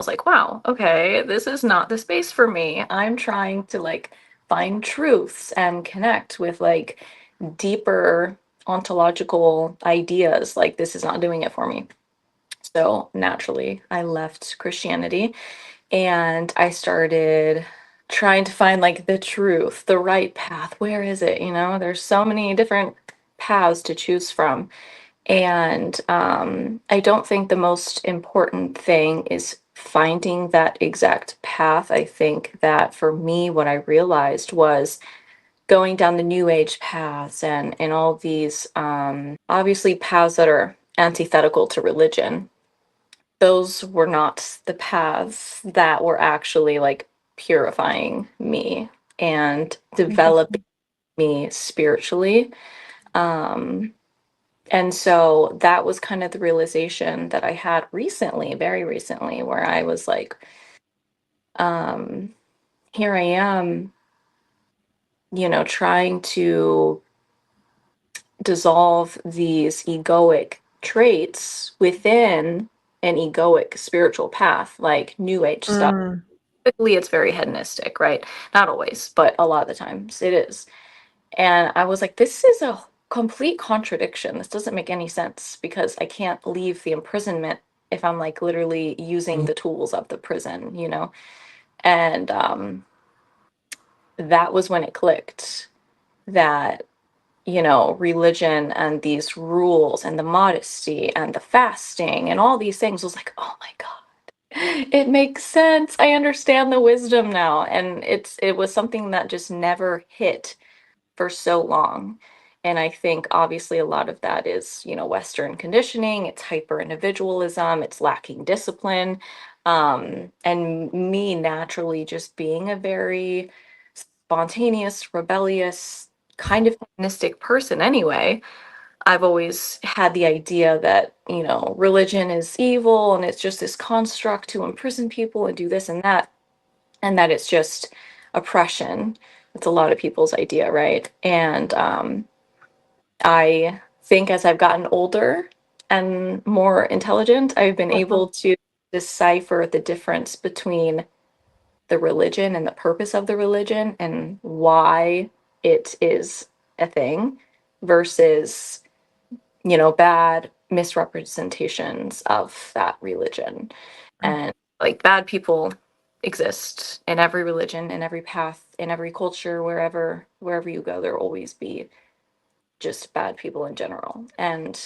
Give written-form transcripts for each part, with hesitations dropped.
was like, wow, okay, this is not the space for me. I'm trying to like find truths and connect with like deeper ontological ideas. Like, this is not doing it for me. So naturally, I left Christianity and I started trying to find like the truth, the right path. Where is it? You know, there's so many different paths to choose from. And I don't think the most important thing is finding that exact path. I think that for me, what I realized was going down the new age paths and all these obviously paths that are antithetical to religion. Those were not the paths that were actually like purifying me and developing Interesting. me spiritually. Um, and so that was kind of the realization that I had recently, very recently, where I was like, um, here I am, trying to dissolve these egoic traits within an egoic spiritual path, like new age stuff. Mm. Typically, it's very hedonistic, right? Not always, but a lot of the times it is. And I was like, this is a complete contradiction. This doesn't make any sense because I can't leave the imprisonment if I'm like literally using the tools of the prison. And that was when it clicked that, religion and these rules and the modesty and the fasting and all these things was like, oh my God, it makes sense. I understand the wisdom now. And it was something that just never hit for so long. And I think obviously a lot of that is, Western conditioning, it's hyper individualism, it's lacking discipline. And me naturally just being a very spontaneous, rebellious, kind of hedonistic person anyway. I've always had the idea that, religion is evil and it's just this construct to imprison people and do this and that it's just oppression. It's a lot of people's idea, right? And I think as I've gotten older and more intelligent, I've been Uh-huh. able to decipher the difference between the religion and the purpose of the religion and why it is a thing versus, bad misrepresentations of that religion. And like bad people exist in every religion, in every path, in every culture, wherever you go, there'll always be just bad people in general. And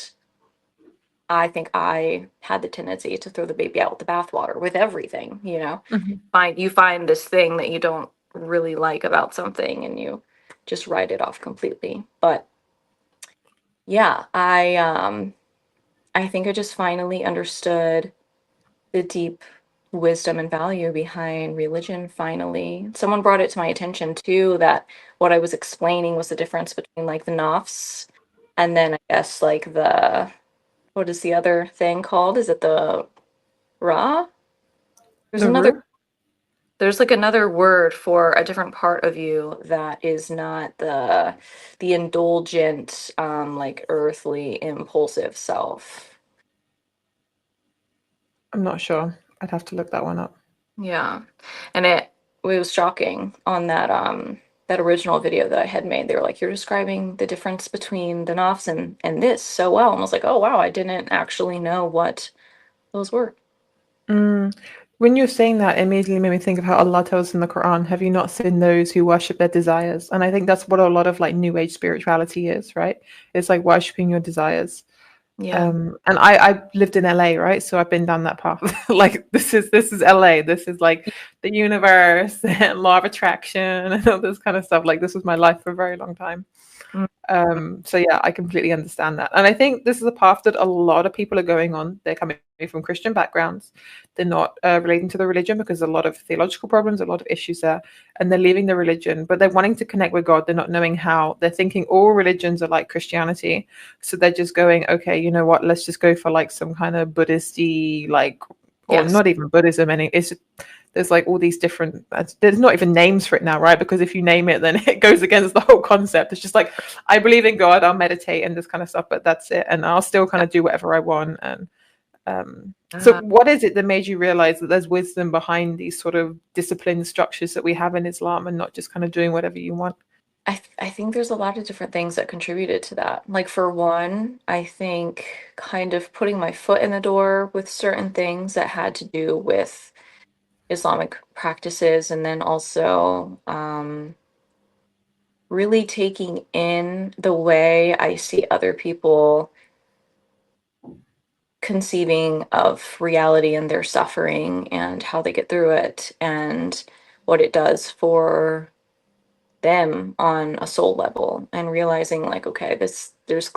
I think I had the tendency to throw the baby out with the bathwater with everything. Mhm. Find this thing that you don't really like about something and you just write it off completely. But yeah, I think I just finally understood the deep wisdom and value behind religion finally. Someone brought it to my attention too that what I was explaining was the difference between like the Nofs and then I guess like the what is the other thing called? Is it the Ra? There's The another roux? there's like another word for a different part of you that is not the indulgent like earthly impulsive self. I'm not sure. I'd have to look that one up. Yeah. And it was shocking on that original video that I had made. They were like, you're describing the difference between the Nofs and this so well. And I was like, oh wow, I didn't actually know what those were. Mm. When you're saying that, it immediately made me think of how Allah tells us in the Quran, have you not seen those who worship their desires? And I think that's what a lot of like new age spirituality is, right? It's like worshiping your desires. Yeah. And I lived in LA, right? So I've been down that path. Like this is LA. This is like the universe and law of attraction and all this kind of stuff. Like this was my life for a very long time. Mm. So yeah, I completely understand that. And I think this is a path that a lot of people are going on. They're coming from Christian backgrounds. They're not relating to the religion because there's a lot of theological problems, a lot of issues there, and they're leaving the religion, but they're wanting to connect with God. They're not knowing how. They're thinking all religions are like Christianity. So they're just going, okay, you know what? Let's just go for like some kind of Buddhist-y, like, or Yes. not even Buddhism. Any, it's there's like all these different, there's not even names for it now, right? Because if you name it, then it goes against the whole concept. It's just like, I believe in God, I'll meditate and this kind of stuff, but that's it. And I'll still kind of do whatever I want. And So Uh, what is it that made you realize that there's wisdom behind these sort of discipline structures that we have in Islam and not just kind of doing whatever you want? I think there's a lot of different things that contributed to that. Like for one, I think kind of putting my foot in the door with certain things that had to do with Islamic practices, and then also really taking in the way I see other people conceiving of reality and their suffering and how they get through it and what it does for them on a soul level, and realizing like, okay, this there's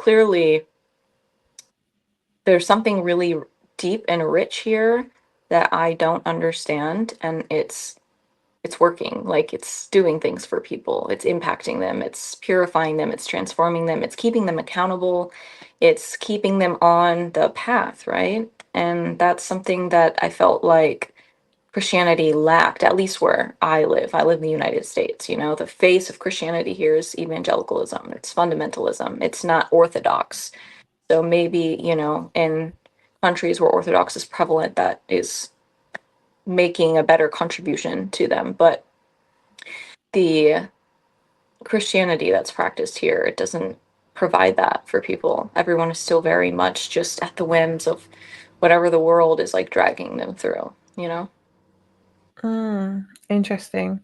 something really deep and rich here that I don't understand, and it's working. Like it's doing things for people. It's impacting them. It's purifying them. It's transforming them. It's keeping them accountable. It's keeping them on the path, right? And that's something that I felt like Christianity lacked, at least where I live. I live in the United States. You know, the face of Christianity here is evangelicalism. It's fundamentalism. It's not orthodox. So maybe, you know, in countries where orthodox is prevalent, that is making a better contribution to them. But the Christianity that's practiced here, it doesn't provide that for people. Everyone is still very much just at the whims of whatever the world is like dragging them through, you know? Interesting.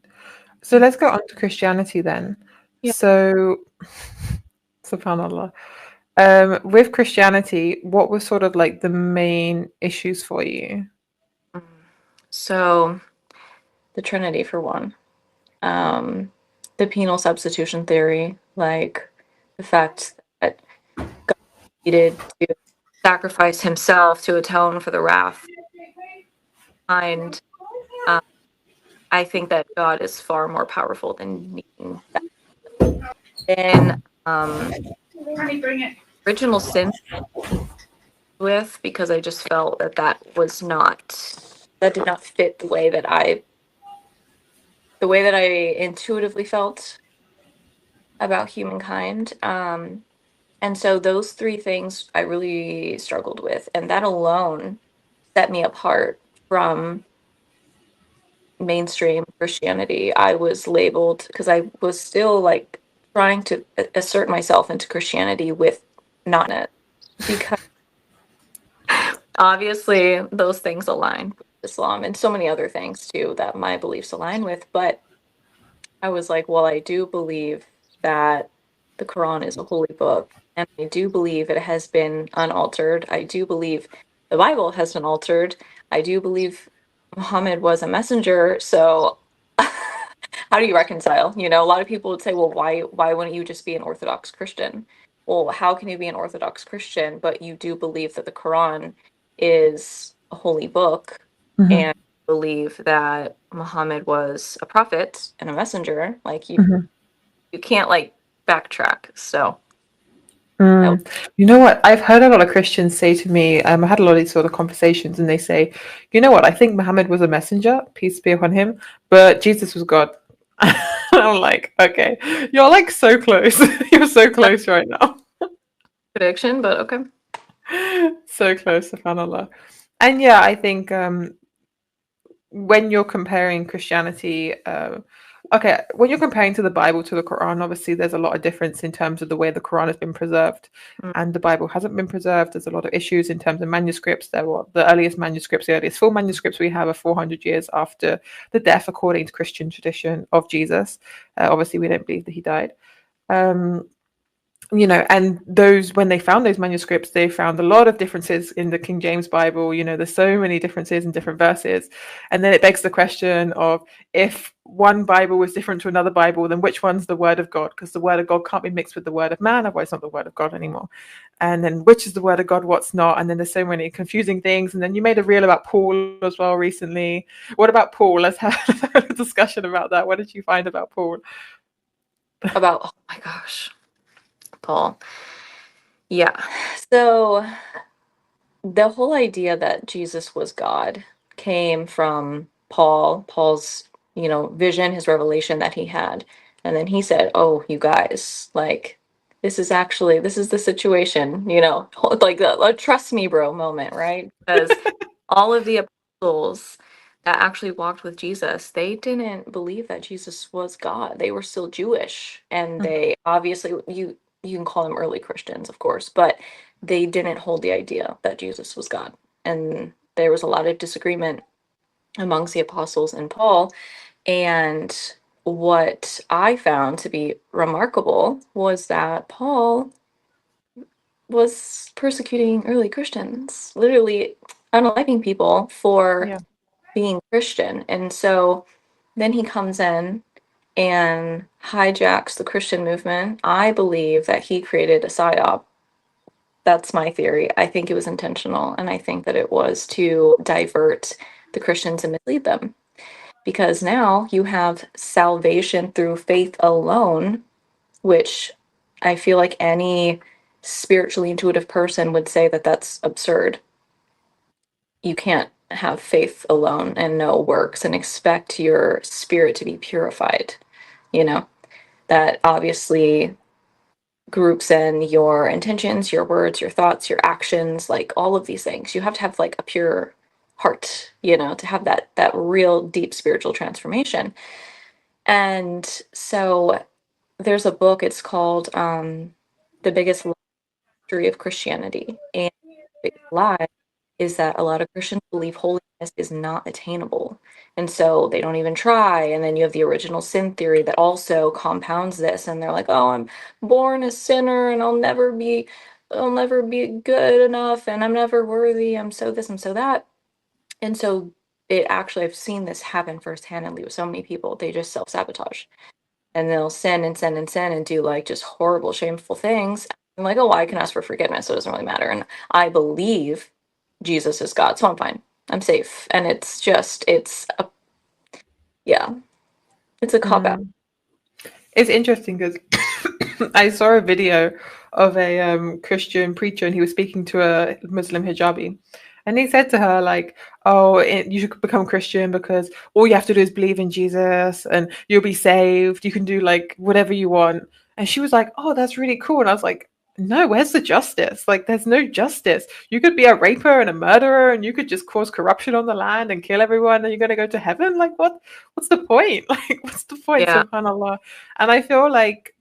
So let's go on to Christianity then. Yeah. So, subhanallah. With Christianity, what was sort of like the main issues for you? Mm. So the Trinity for one. Um, the penal substitution theory, like the fact that God needed to sacrifice himself to atone for the wrath behind. Um, I think that God is far more powerful than needing that. Then original sin with, because I just felt that that did not fit the way that I intuitively felt about humankind. And so those three things I really struggled with, and that alone set me apart from mainstream Christianity. I was labeled because I was still like trying to assert myself into Christianity with not it, because obviously those things align with Islam and so many other things too that my beliefs align with. But I was like, well, I do believe that the Quran is a holy book, and I do believe it has been unaltered. I do believe the Bible has been altered. I do believe Muhammad was a messenger. So how do you reconcile? You know, a lot of people would say, well, why wouldn't you just be an Orthodox Christian? Well, how can you be an Orthodox Christian, but you do believe that the Quran is a holy book, Hmm. and believe that Muhammad was a prophet and a messenger? Like Hmm. you can't like backtrack. So that was, Mm. You know what? I've heard a lot of Christians say to me, I had a lot of these sort of conversations, and they say, you know what? I think Muhammad was a messenger, peace be upon him, but Jesus was God. I'm like, okay, you're like so close. You're so that's close right now. a prediction, but okay. So close, subhanAllah. And yeah, I think when you're comparing Christianity, okay, when you're comparing to the Bible to the Quran, obviously there's a lot of difference in terms of the way the Quran has been preserved, Mm. and the Bible hasn't been preserved. There's a lot of issues in terms of manuscripts. There were the earliest manuscripts, the earliest full manuscripts we have are 400 years after the death, according to Christian tradition, of Jesus. Obviously, we don't believe that he died. Um, and those, when they found those manuscripts, they found a lot of differences in the King James Bible. There's so many differences in different verses, and then it begs the question of, if one Bible was different to another Bible, then which one's the word of God? Because the word of God can't be mixed with the word of man, otherwise it's not the word of God anymore. And then which is the word of God, what's not? And then there's so many confusing things. And then you made a reel about Paul as well recently. What about Paul? Let's have a discussion about that. What did you find about Paul? About, oh my gosh, Paul. Yeah. So the whole idea that Jesus was God came from Paul's, vision, his revelation that he had. And then he said, "Oh, you guys, like this is the situation, you know, like a trust me, bro moment, right? Because all of the apostles that actually walked with Jesus, they didn't believe that Jesus was God. They were still Jewish, and Mm. they obviously you can call them early Christians, of course, but they didn't hold the idea that Jesus was God. And there was a lot of disagreement amongst the apostles and Paul. And what I found to be remarkable was that Paul was persecuting early Christians, literally unaliking people for Yeah. being Christian. And so then he comes in and hijacks the Christian movement. I believe that he created a psyop. That's my theory. I think it was intentional, and I think that it was to divert the Christians and mislead them. Because now you have salvation through faith alone, which I feel like any spiritually intuitive person would say that that's absurd. You can't have faith alone and no works and expect your spirit to be purified. You know, that obviously groups in your intentions, your words, your thoughts, your actions, like all of these things. You have to have like a pure heart, you know, to have that real deep spiritual transformation. And so there's a book, it's called The Biggest Mystery of Christianity. And the biggest lie is that a lot of Christians believe holiness is not attainable. And so they don't even try. And then you have the original sin theory that also compounds this. And they're like, oh, I'm born a sinner and I'll never be good enough and I'm never worthy. I'm so this, I'm so that. And so it actually, I've seen this happen firsthand with so many people. They just self-sabotage and they'll sin and sin and sin and do like just horrible, shameful things. I'm like, oh, well, I can ask for forgiveness, so it doesn't really matter. And I believe Jesus is God, so I'm fine. I'm safe. And it's just, yeah, it's a cop out. Mm. It's interesting because I saw a video of a Christian preacher, and he was speaking to a Muslim hijabi, and he said to her like, "Oh, you should become Christian because all you have to do is believe in Jesus, and you'll be saved. You can do like whatever you want." And she was like, "Oh, that's really cool." And I was like, "No, where's the justice? Like, there's no justice. You could be a raper and a murderer, and you could just cause corruption on the land and kill everyone, and you're gonna go to heaven. Like, what? What's the point? Like, what's the point?" Yeah. Subhanallah. And I feel like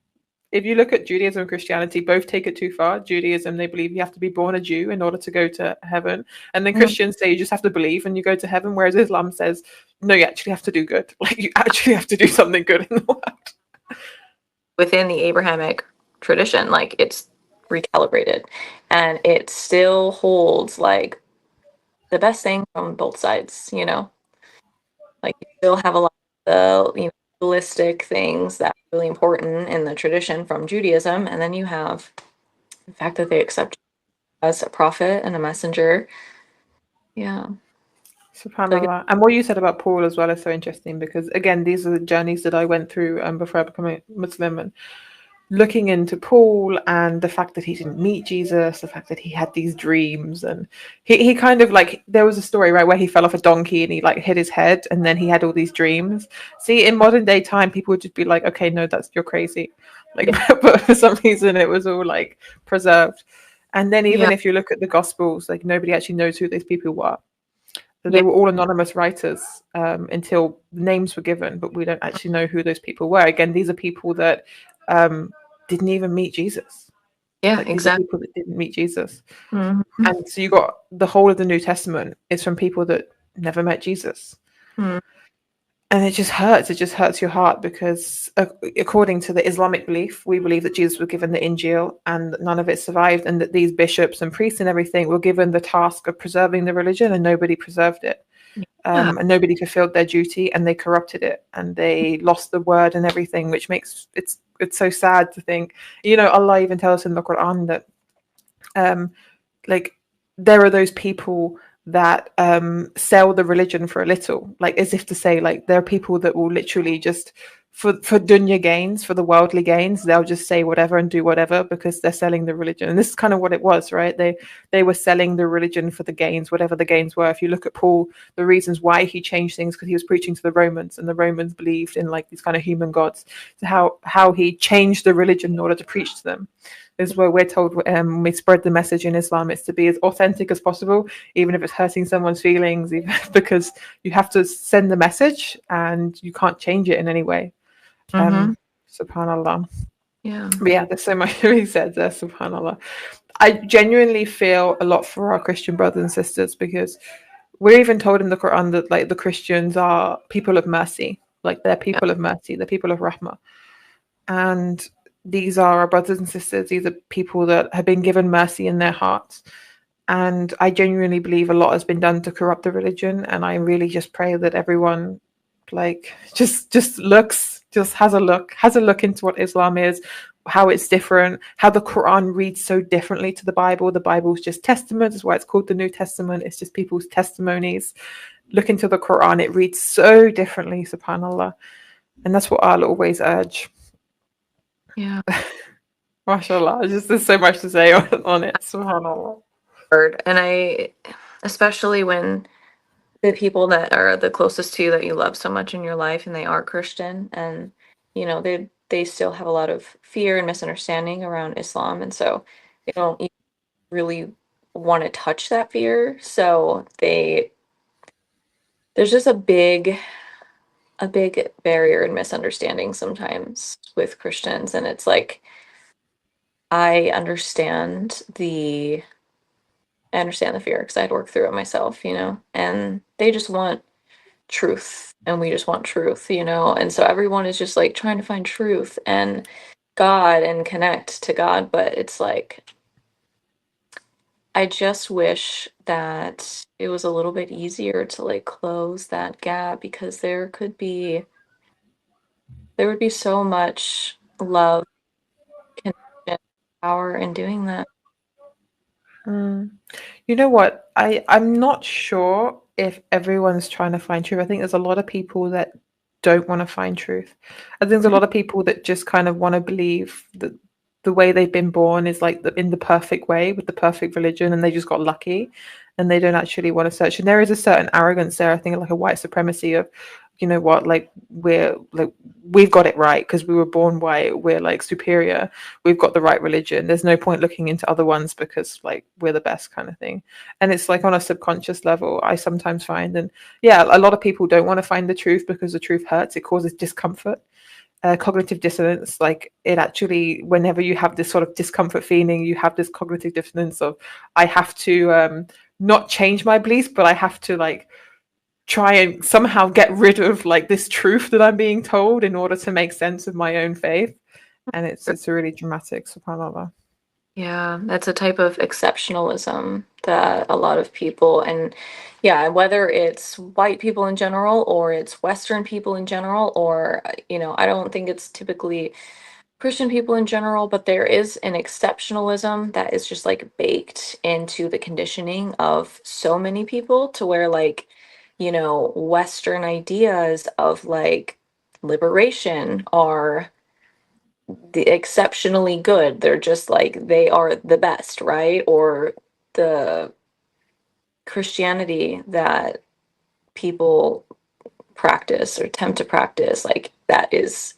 if you look at Judaism and Christianity, both take it too far. Judaism, they believe you have to be born a Jew in order to go to heaven. And then Mhm. Christians say you just have to believe and you go to heaven, whereas Islam says, no, you actually have to do good. Like, you actually have to do something good in the world. Within the Abrahamic tradition, like it's recalibrated and it still holds like the best thing from both sides, you know? Like you still have a lot of the, you know, holistic things that are really important in the tradition from Judaism, and then you have the fact that they accept as a prophet and a messenger. Yeah. Like, SubhanAllah. And what you said about Paul as well is so interesting because, again, these are the journeys that I went through before I became a Muslim. And looking into Paul and the fact that he didn't meet Jesus, the fact that he had these dreams, and he kind of like there was a story right where he fell off a donkey and he like hit his head, and then he had all these dreams. See, in modern day time, people would just be like, "Okay, no, that's you're crazy," like, yeah. but for some reason, it was all like preserved. And then Yeah. even if you look at the Gospels, like nobody actually knows who these people were. So Yeah. they were all anonymous writers until names were given, but we don't actually know who those people were. Again, these are people that um, didn't even meet Jesus. Yeah, Like these are exactly. people that didn't meet Jesus. Mhm. And so you got the whole of the New Testament is from people that never met Jesus. Mhm. And it just hurts. It just hurts your heart because, according to the Islamic belief, we believe that Jesus was given the Injil and none of it survived, and that these bishops and priests and everything were given the task of preserving the religion, and nobody preserved it. Yeah. And nobody fulfilled their duty, and they corrupted it, and they lost the word and everything, which makes it's so sad to think. You know, Allah even tells us in the Quran that um, like there are those people that sell the religion for a little, like as if to say like there are people that will literally just for dunya gains, for the worldly gains, they'll just say whatever and do whatever because they're selling the religion. And this is kind of what it was, right? They were selling the religion for the gains, whatever the gains were. If you look at Paul, the reasons why he changed things because he was preaching to the Romans, and the Romans believed in like these kind of human gods. So how he changed the religion in order to preach to them is where we're told we spread the message in Islam is to be as authentic as possible, even if it's hurting someone's feelings, even, because you have to send the message and you can't change it in any way. Mm-hmm. Subhanallah. Yeah. But yeah, there's so much to be said there, subhanallah. I genuinely feel a lot for our Christian brothers and sisters because we're even told in the Quran that like the Christians are people of mercy, like they're Yeah. people of mercy, they're people of rahmah. And these are our brothers and sisters, these are people that have been given mercy in their hearts. And I genuinely believe a lot has been done to corrupt the religion. And I really just pray that everyone like just has a look into what Islam is, how it's different, how the Quran reads so differently to the Bible. The Bible's just testament, is why it's called the New Testament. It's just people's testimonies. Look into the Quran, it reads so differently, subhanallah. And that's what I'll always urge. Yeah. MashaAllah. Just there's so much to say on it. Subhanallah. Word. And I, especially when the people that are the closest to you that you love so much in your life and they are Christian and they still have a lot of fear and misunderstanding around Islam, and so they don't even really want to touch that fear. So there's just a big barrier and misunderstanding sometimes with Christians, and it's like I understand the I understand the fear because I'd worked through it myself, and they just want truth and we just want truth, and so everyone is just like trying to find truth and God and connect to God, but it's like I just wish that it was a little bit easier to like close that gap because there would be so much love, connection, power in doing that. Mm. You know what? I'm not sure if everyone's trying to find truth. I think there's a lot of people that don't want to find truth. I think there's a Mhm. lot of people that just kind of want to believe that the way they've been born is like in the perfect way with the perfect religion, and they just got lucky, and they don't actually want to search. And there is a certain arrogance there. I think like a white supremacy of, you know what, like we've got it right because we were born white. We're like superior, we've got the right religion, there's no point looking into other ones because like we're the best kind of thing. And it's like on a subconscious level I sometimes find, and yeah, a lot of people don't want to find the truth because the truth hurts, it causes discomfort, cognitive dissonance. Like it actually, whenever you have this sort of discomfort feeling, you have this cognitive dissonance of I have to not change my beliefs, but I have to like try and somehow get rid of like this truth that I'm being told in order to make sense of my own faith. And it's a really dramatic, subhanallah. Yeah, that's a type of exceptionalism that a lot of people, and yeah, whether it's white people in general or it's Western people in general, or, I don't think it's typically Christian people in general, but there is an exceptionalism that is just like baked into the conditioning of so many people to where, like, Western ideas of like liberation are the exceptionally good. They're just like they are the best, right? Or the Christianity that people practice or attempt to practice, like that is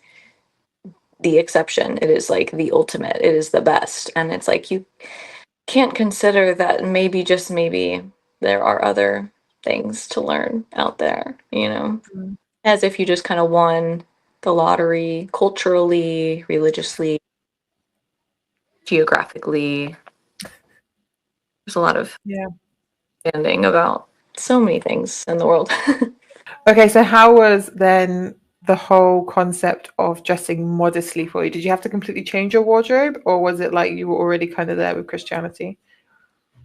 the exception. It is like the ultimate. It is the best. And it's like you can't consider that maybe, just maybe, there are other things to learn out there, Mm. as if you just kind of won the lottery culturally, religiously, geographically. There's a lot of Yeah. understanding about so many things in the world. Okay, so how was then the whole concept of dressing modestly for you? Did you have to completely change your wardrobe, or was it like you were already kind of there with Christianity?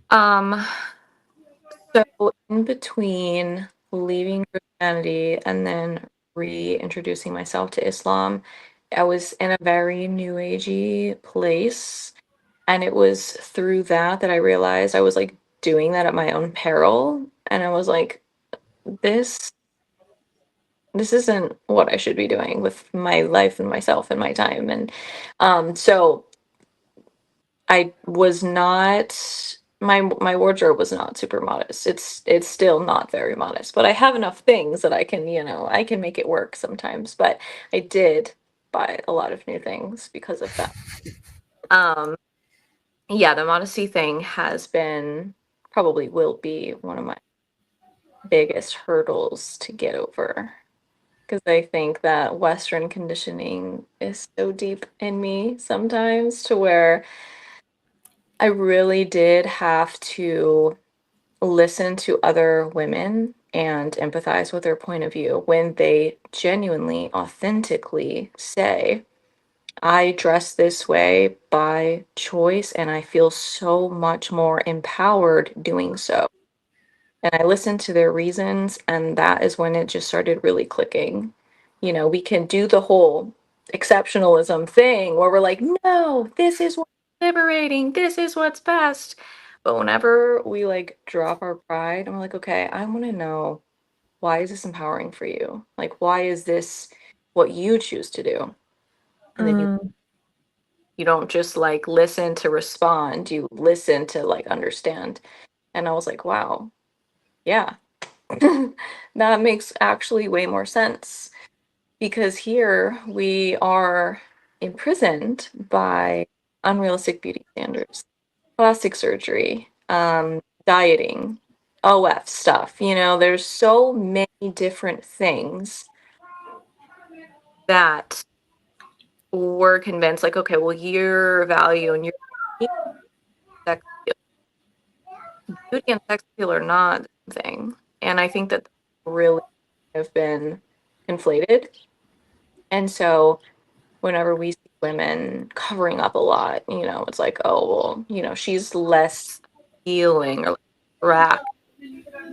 Um, so in between leaving Christianity and then reintroducing myself to Islam, I was in a very new agey place. And it was through that I realized I was like doing that at my own peril. And I was like, this this isn't what I should be doing with my life and myself and my time. And so I was not my wardrobe was not super modest. It's still not very modest, but I have enough things that I can, I can make it work sometimes. But I did buy a lot of new things because of that. Um yeah, the modesty thing has been, probably will be, one of my biggest hurdles to get over, because I think that Western conditioning is so deep in me sometimes, to where I really did have to listen to other women and empathize with their point of view when they genuinely, authentically say, I dress this way by choice and I feel so much more empowered doing so. And I listened to their reasons, and that is when it just started really clicking. We can do the whole exceptionalism thing where we're like, no, this is what's liberating, this is what's best. But whenever we like drop our pride and we're like, okay, I want to know, why is this empowering for you? Like, why is this what you choose to do? And then Mm, you don't just like listen to respond, you listen to like understand. And I was like, wow, yeah. That makes actually way more sense, because here we are imprisoned by unrealistic beauty standards, plastic surgery, dieting, OF stuff. There's so many different things that we're convinced, like, okay, well, your value and your sex beauty and sex appeal are not the same thing. And I think that really have been conflated. And so whenever we see women covering up a lot, it's like, oh, well, she's less healing or like rack,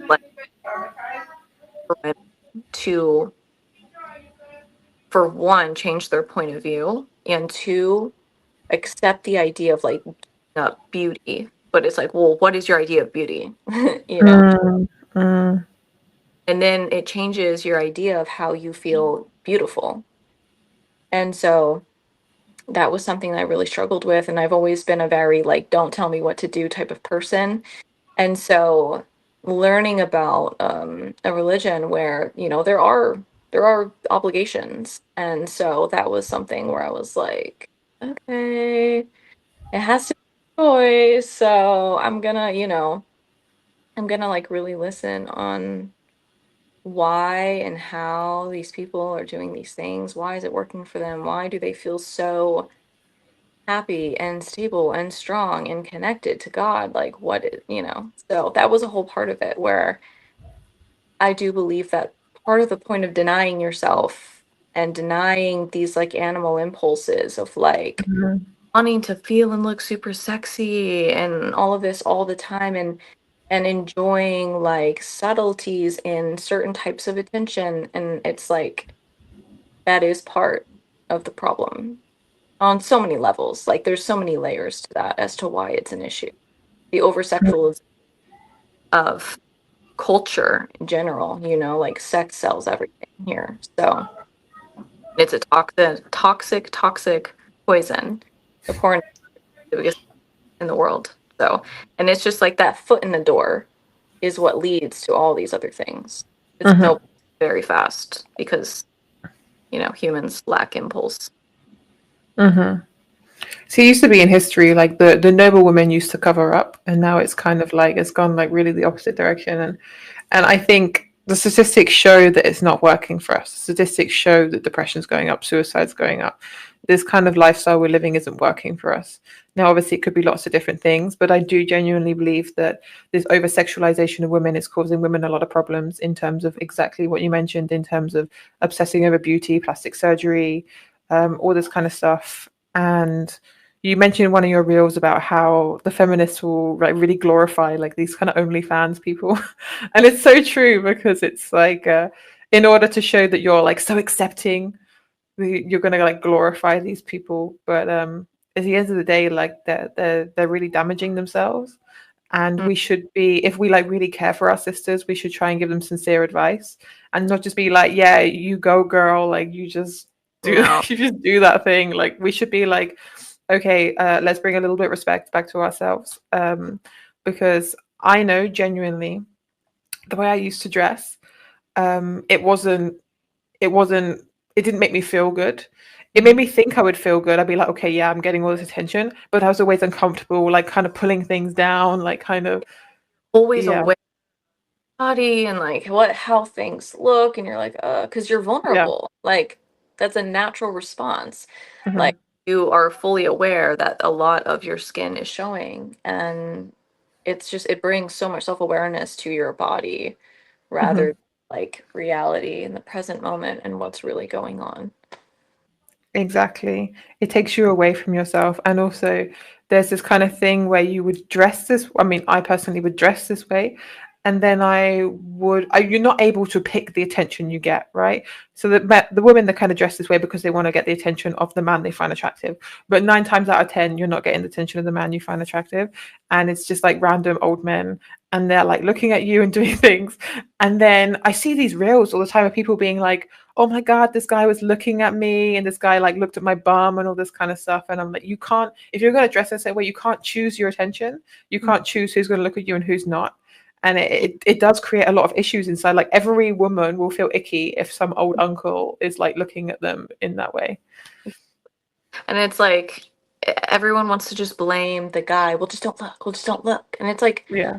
like for women to, for one, change their point of view, and two, accept the idea of like beauty. But it's like, well, what is your idea of beauty? you know? mm, mm, And then it changes your idea of how you feel beautiful. And so that was something that I really struggled with. And I've always been a very like, don't tell me what to do type of person. And so learning about a religion where, there are obligations. And so that was something where I was like, okay, it has to be a choice. So I'm gonna like really listen on why and how these people are doing these things. Why is it working for them? Why do they feel so happy and stable and strong and connected to God? Like, what is, So that was a whole part of it where I do believe that part of the point of denying yourself and denying these like animal impulses of like mm, wanting to feel and look super sexy and all of this all the time, and enjoying like subtleties in certain types of attention, and it's like that is part of the problem on so many levels. Like there's so many layers to that as to why it's an issue. The over sexualization of culture in general, like sex sells everything here. So it's a toxic poison. The porn is the biggest in the world. So, and it's just like that foot in the door is what leads to all these other things. It's mhm, no very fast because, humans lack impulse. mhm. So it used to be in history, like the noble women used to cover up, and now it's kind of like it's gone like really the opposite direction. And I think the statistics show that it's not working for us. Statistics show that depression's going up, suicide's going up. This kind of lifestyle we're living isn't working for us. Now, obviously, it could be lots of different things, but I do genuinely believe that this over sexualization of women is causing women a lot of problems in terms of exactly what you mentioned, in terms of obsessing over beauty, plastic surgery, all this kind of stuff. And you mentioned in one of your reels about how the feminists will like really glorify like these kind of OnlyFans people, and it's so true because it's like in order to show that you're like so accepting, you're gonna like glorify these people, but at the end of the day, like they're really damaging themselves. And Mm, we should be, if we like really care for our sisters, we should try and give them sincere advice and not just be like, yeah, you go girl, like you just do no. you just do that thing. Like we should be like, okay, let's bring a little bit of respect back to ourselves. Because I know genuinely the way I used to dress, it wasn't it wasn't it didn't make me feel good. It made Mhm. me think I would feel good. I'd be like, okay, yeah, I'm getting all this attention, but I was always uncomfortable, like kind of pulling things down, like kind of Always yeah, aware body and like what how things look and you're like because you're yeah. vulnerable, like that's a natural response, like Hmm. you are fully aware that a lot of your skin is showing, and it's just it brings so much self-awareness to your body rather Hmm. than like reality in the present moment and what's really going on. Exactly. It takes you away from yourself. And also, there's this kind of thing where you would dress this. I mean, I personally would dress this way. And then you're not able to pick the attention you get, right? So the women that kind of dress this way because they want to get the attention of the man they find attractive. But 9 times out of 10, you're not getting the attention of the man you find attractive. And it's just like random old men. And they're like looking at you and doing things. And then I see these reels all the time of people being like, oh my god, this guy was looking at me and this guy like looked at my bum and all this kind of stuff. And I'm like, you can't, if you're going to dress the same way, you can't choose your attention. You Mm. can't choose who's going to look at you and who's not. And it does create a lot of issues inside. Like every woman will feel icky if some old uncle is like looking at them in that way. And it's like everyone wants to just blame the guy, well just don't look, well just don't look, and it's like Yeah.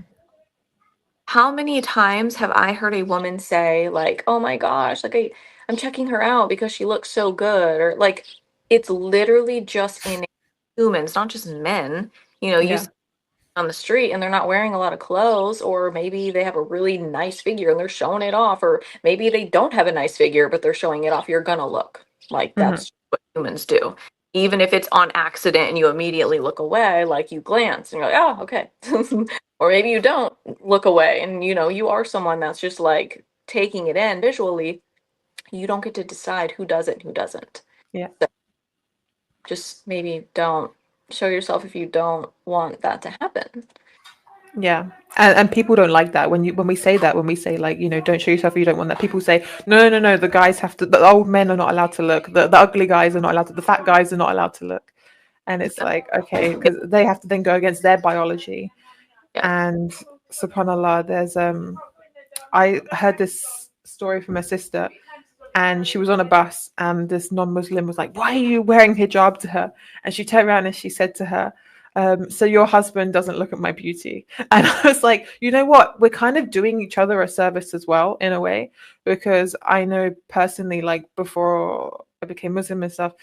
how many times have I heard a woman say like, "Oh my gosh, like I'm checking her out because she looks so good," or like it's literally just in humans, not just men. You Yeah. see on the street and they're not wearing a lot of clothes, or maybe they have a really nice figure and they're showing it off, or maybe they don't have a nice figure but they're showing it off. You're gonna look. Like Hmm. that's what humans do. Even if it's on accident and you immediately look away, like you glance and you're like, "Oh, okay." Or maybe you don't look away and you are someone that's just like taking it in visually. You don't get to decide who does it and who doesn't. Yeah. So just maybe don't show yourself if you don't want that to happen. Yeah. And people don't like that when we say that, when we say like, don't show yourself if you don't want that. People say, no, no, no, the guys have to, the old men are not allowed to look. The ugly guys are not allowed to, the fat guys are not allowed to look. And it's Exactly. like, okay, because they have to then go against their biology. Yeah. And subhanallah, I heard this story from a sister, and she was on a bus, and this non-Muslim was like, why are you wearing hijab to her? And she turned around and she said to her, so your husband doesn't look at my beauty. And I was like, you know what, we're kind of doing each other a service as well in a way, because I know personally, like before I became Muslim and stuff,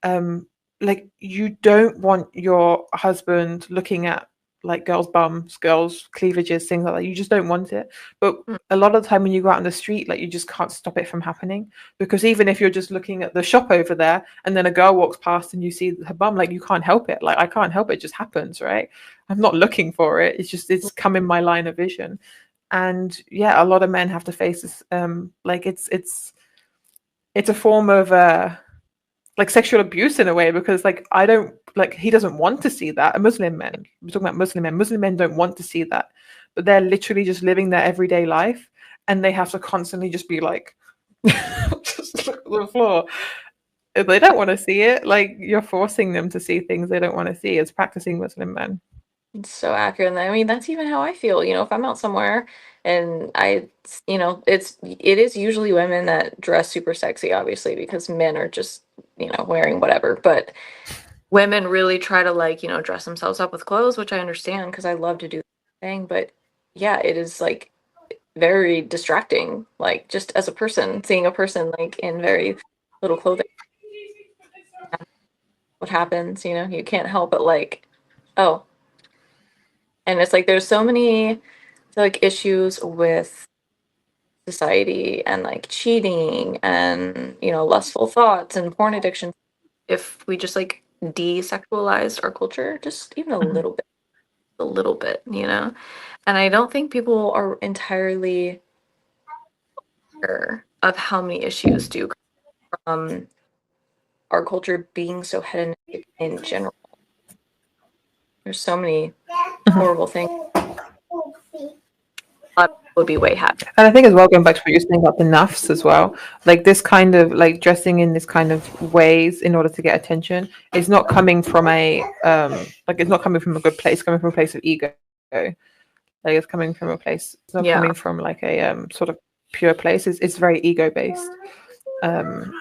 um like you don't want your husband looking at like girls' bums, girls' cleavages, things like that. You just don't want it. But Mm. a lot of the time when you go out on the street, like you just can't stop it from happening. Because even if you're just looking at the shop over there and then a girl walks past and you see her bum, like you can't help it. Like I can't help it, it just happens, right? I'm not looking for it. It's come in my line of vision. And yeah, a lot of men have to face this. Like it's a form of like sexual abuse in a way, because like I don't, like he doesn't want to see that. A Muslim men, we're talking about Muslim men don't want to see that, but they're literally just living their everyday life, and they have to constantly just be like just look at the floor. If they don't want to see it, like you're forcing them to see things they don't want to see as practicing Muslim men. It's so accurate. And I mean, that's even how I feel. If I'm out somewhere and it is usually women that dress super sexy, obviously, because men are just, wearing whatever. But women really try to like, dress themselves up with clothes, which I understand because I love to do the thing. But yeah, it is like very distracting, like just as a person, seeing a person like in very little clothing, what happens, you can't help but like, oh, and it's like there's so many like issues with society and like cheating and lustful thoughts and porn addiction if we just like desexualized our culture just even Mhm. a little bit, and I don't think people are entirely aware of how many issues do come our culture being so hedonistic in general. There's so many Mhm. horrible things. would be way happier. And I think as well, going back to what you're saying about the nafs as well, like this kind of like dressing in this kind of ways in order to get attention is not coming from a like it's not coming from a good place, it's coming from a place of ego. Like it's coming from a place, it's not Yeah, coming from like a sort of pure place. It's very ego based. Um,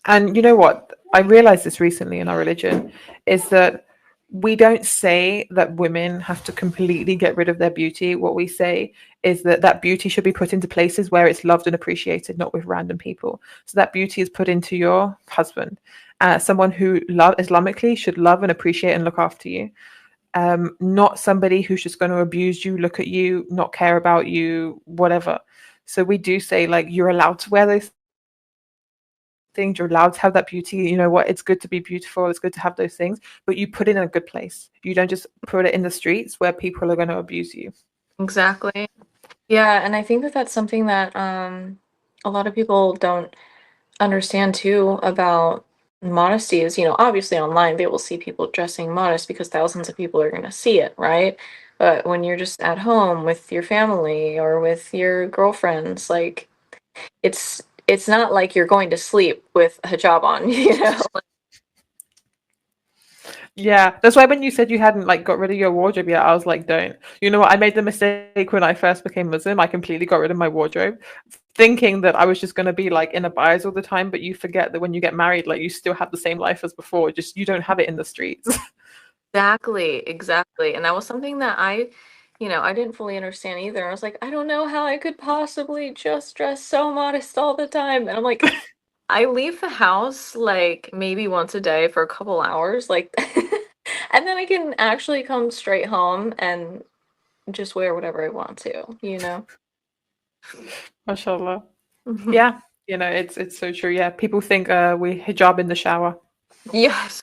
and you know what? I realized this recently in our religion is that we don't say that women have to completely get rid of their beauty. What we say is that that beauty should be put into places where it's loved and appreciated, not with random people. So that beauty is put into your husband, someone who Islamically should love and appreciate and look after you. Not somebody who's just going to abuse you, look at you, not care about you, whatever. So we do say like you're allowed to wear those things, you're allowed to have that beauty. You know what? It's good to be beautiful. It's good to have those things, but you put it in a good place. You don't just put it in the streets where people are going to abuse you. exactly. Yeah, and I think that that's something that a lot of people don't understand too about modesty is, obviously online they will see people dressing modest because thousands of people are going to see it, right? But when you're just at home with your family or with your girlfriends, like it's not like you're going to sleep with a hijab on, you know? Yeah, that's why when you said you hadn't like got rid of your wardrobe yet, I was like, don't. You know what? I made the mistake when I first became Muslim. I completely got rid of my wardrobe, thinking that I was just going to be like in a bias all the time. But you forget that when you get married, like you still have the same life as before. Just you don't have it in the streets. Exactly, exactly. And that was something that I didn't fully understand either. I was like, I don't know how I could possibly just dress so modest all the time. And I'm like, I leave the house like maybe once a day for a couple hours, like, and then I can actually come straight home and just wear whatever I want to, you know? Mashallah. Mhm. Yeah, it's so true. Yeah, people think we hijab in the shower. Yes.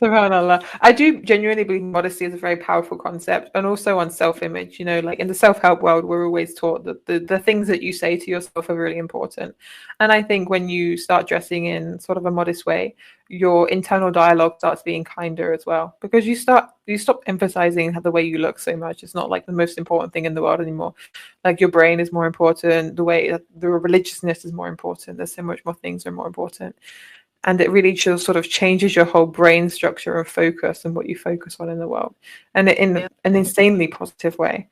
Subhanallah. I do genuinely believe modesty is a very powerful concept and also on self-image. Like in the self-help world, we're always taught that the things that you say to yourself are really important. And I think when you start dressing in sort of a modest way, your internal dialogue starts being kinder as well because you stop emphasizing how the way you look so much. It's not like the most important thing in the world anymore. Like your brain is more important, the way the religiousness is more important. There's so much more things are more important, and it really just sort of changes your whole brain structure and focus and what you focus on in the world, and in Yeah. an insanely positive way.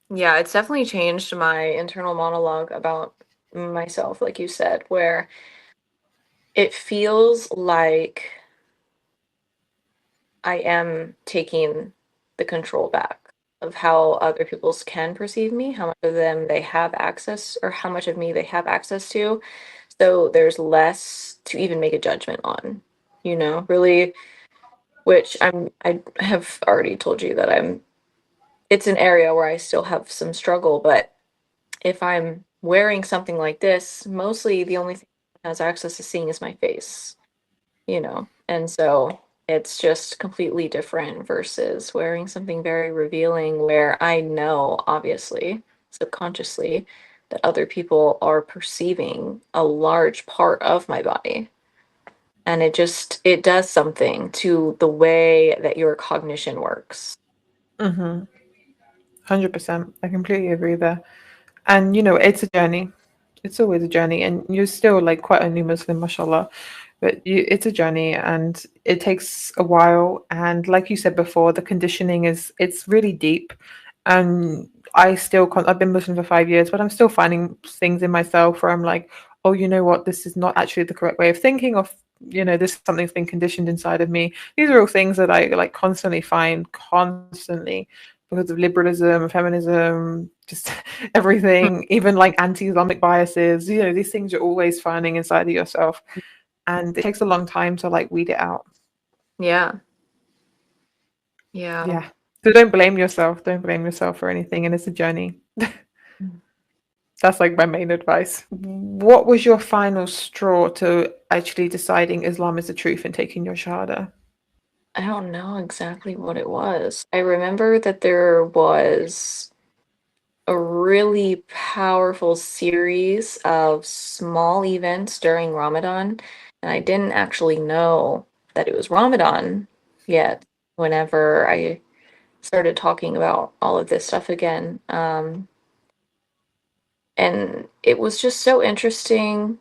Yeah, it's definitely changed my internal monologue about myself, like you said, where it feels like I am taking the control back of how other people's can perceive me, how much of them they have access, or how much of me they have access to. So there's less to even make a judgment on, really, which I have already told you that it's an area where I still have some struggle, but if I'm wearing something like this, mostly the only thing that has access to seeing is my face. And so it's just completely different versus wearing something very revealing where I know, obviously, subconsciously, that other people are perceiving a large part of my body. And it does something to the way that your cognition works. 100%. I completely agree there. And it's a journey. It's always a journey, and you're still like quite a new Muslim, mashallah. But it's a journey, and it takes a while. And like you said before, the conditioning it's really deep. And I've been Muslim for 5 years, but I'm still finding things in myself where I'm like, oh, you know what, this is not actually the correct way of thinking, or this something's been conditioned inside of me. These are all things that I like constantly find constantly because of liberalism, feminism, just everything, even like anti-Islamic biases. These things you're always finding inside of yourself, and it takes a long time to like weed it out. Yeah. Yeah. Yeah. So don't blame yourself. Don't blame yourself for anything, and it's a journey. That's like my main advice. What was your final straw to actually deciding Islam is the truth and taking your shahada? I don't know exactly what it was. I remember that there was a really powerful series of small events during Ramadan, and I didn't actually know that it was Ramadan yet whenever I started talking about all of this stuff again. And it was just so interesting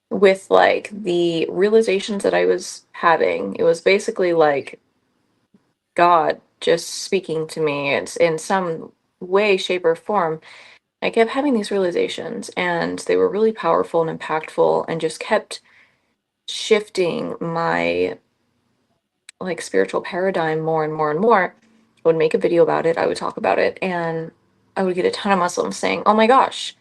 with like the realizations that I was having. It was basically like God just speaking to me. It's in some way, shape, or form. I kept having these realizations, and they were really powerful and impactful, and just kept shifting my like spiritual paradigm more and more and more. I would make a video about it, I would talk about it, and I would get a ton of Muslims saying, "Oh my gosh,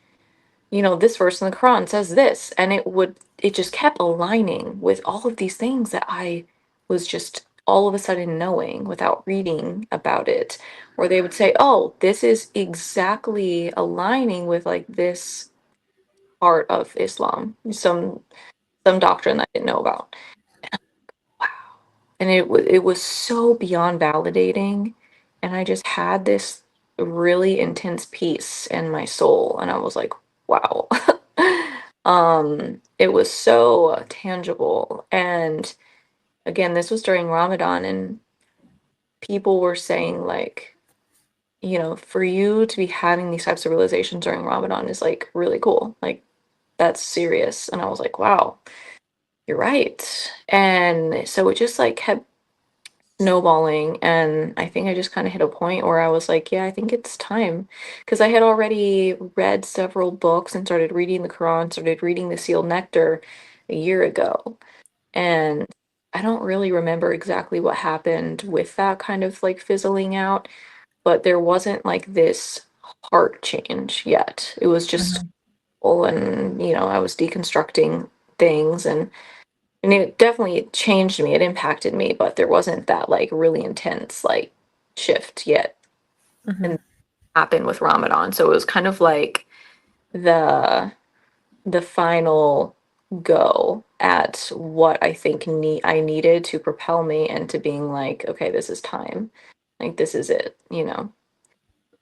you know, this verse in the Quran says this." And it just kept aligning with all of these things that I was just all of a sudden knowing without reading about it. Or they would say, "Oh, this is exactly aligning with like this part of Islam, some doctrine that I didn't know about." Wow. And it was so beyond validating, and I just had this really intense peace in my soul, and I was like, wow. It was so tangible. And again, this was during Ramadan, and people were saying like, you know, for you to be having these types of realizations during Ramadan is like really cool. Like that's serious. And I was like, wow, you're right. And so it just like kept snowballing, and I think I just kind of hit a point where I was like, yeah, I think it's time, because I had already read several books and started reading the Quran, started reading the Sealed Nectar a year ago. And I don't really remember exactly what happened with that kind of like fizzling out, but there wasn't like this heart change yet. It was just Mhm. full, and you know, I was deconstructing things, and it definitely changed me. It impacted me, but there wasn't that like really intense like shift yet. And Mhm. happened with Ramadan. So it was kind of like the the final go at what I think I needed to propel me into being like, okay, this is time. Like this is it, you know.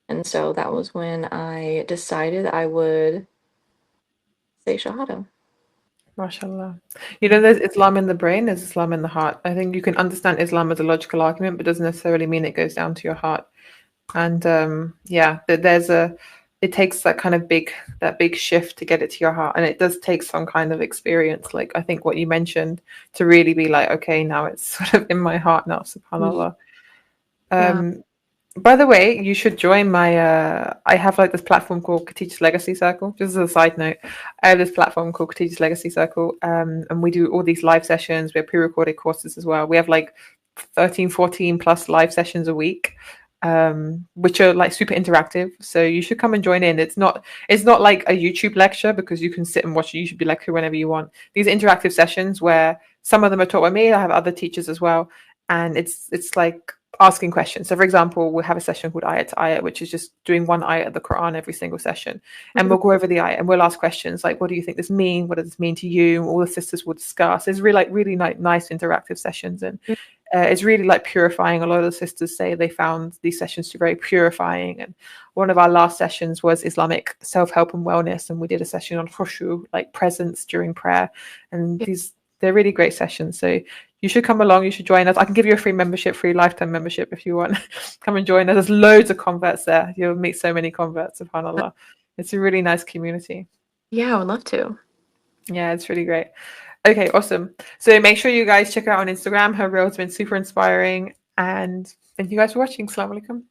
And so that was when I decided I would say Shahada. MashaAllah. You know, there's Islam in the brain, there's Islam in the heart. I think you can understand Islam as a logical argument, but doesn't necessarily mean it goes down to your heart. And yeah, there's a it takes that big shift to get it to your heart, and it does take some kind of experience. Like I think what you mentioned to really be like, okay, now it's sort of in my heart now, subhanallah. Yeah. Um, by the way, you should join my I have like this platform called Teacher's Legacy Circle. Just as a side note, I have this platform called Teacher's Legacy Circle, and we do all these live sessions. We have pre-recorded courses as well. We have like 13, 14 plus live sessions a week, which are like super interactive. So you should come and join in. It's not like a YouTube lecture because you can sit and watch a YouTube lecture whenever you want. These are interactive sessions where some of them are taught by me. I have other teachers as well, and it's like asking questions. So, for example, we'll have a session called Ayat to Ayat, which is just doing one ayat of the Quran every single session. And Mhm. we'll go over the ayat and we'll ask questions like, what do you think this mean? What does this mean to you? All the sisters will discuss. It's really nice interactive sessions. And it's really like purifying. A lot of the sisters say they found these sessions to be very purifying. And one of our last sessions was Islamic self-help and wellness. And we did a session on khushu, like presence during prayer. And they're really great sessions. So you should come along. You should join us. I can give you a free membership, free lifetime membership if you want. Come and join us. There's loads of converts there. You'll meet so many converts, subhanAllah. It's a really nice community. Yeah, I would love to. Yeah, it's really great. Okay, awesome. So make sure you guys check her out on Instagram. Her reels have been super inspiring. And thank you guys for watching. Assalamu alaikum.